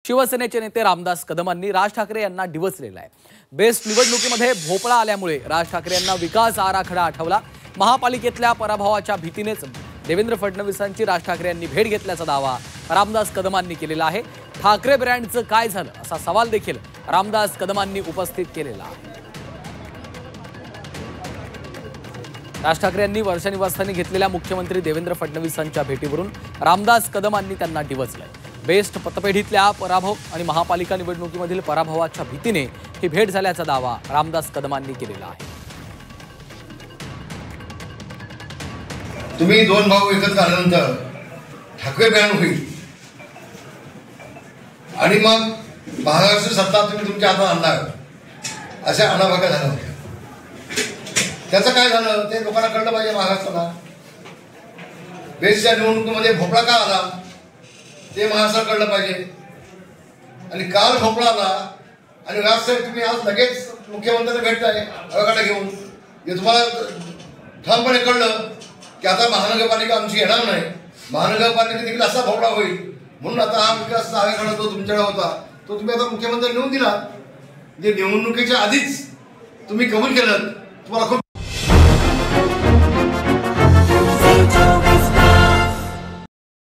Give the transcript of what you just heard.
शिवसेनेचे नेते रामदास कदमांनी राज ठाकरे यांना डिवचलेला आहे। बेस्ट निवडणुकीमध्ये भोपळा आल्यामुळे राज ठाकरे यांना विकास आराखडा आठवला। महापालिकेतल्या पराभवाच्या भीतीनेच देवेंद्र फडणवीसांची राज ठाकरे यांनी भेट घेतल्याचा दावा रामदास कदमांनी केलेला आहे। ठाकरे ब्रँडचं काय झालं असा सवाल देखील रामदास कदमांनी उपस्थित केलेला आहे। राज ठाकरे यांनी वर्षा निवासस्थानी घेतलेल्या मुख्यमंत्री देवेंद्र फडणवीसांच्या भेटीवरून रामदास कदमांनी त्यांना डिवचलंय। बेस्ट पतपेढीतल्या पराभव आणि महापालिका निवडणुकीमधील पराभवाच्या भीतीने ही भेट झाल्याचा दावा रामदास कदमांनी केलेला आहे। तुम्ही दोन भाऊ एकत्र आल्यानंतर ठाकरे बँड होईल आणि मग महाराष्ट्र सत्ता तुम्ही तुमच्या हातात आणणार अशा अनाभागा झाल्या होत्या। त्याचं काय झालं ते लोकांना कळलं पाहिजे। महाराष्ट्राला बेस्टच्या निवडणुकीमध्ये भोपळा का आला ते महाराष्ट्राला कळलं पाहिजे। आणि काल भोपळा आला आणि राजसाहेब तुम्ही आज लगेच मुख्यमंत्र्यांना भेटताय आराखडा घेऊन। हे तुम्हाला ठामपणे कळलं की आता महानगरपालिका आमची येणार नाही, महानगरपालिका देखील असा भोपळा होईल, म्हणून आता हा विकास आराखडा जो तुमच्याकडे होता तो तुम्ही आता मुख्यमंत्री नेऊन दिला। जे निवडणुकीच्या आधीच तुम्ही कबूल केलं, तुम्हाला खूप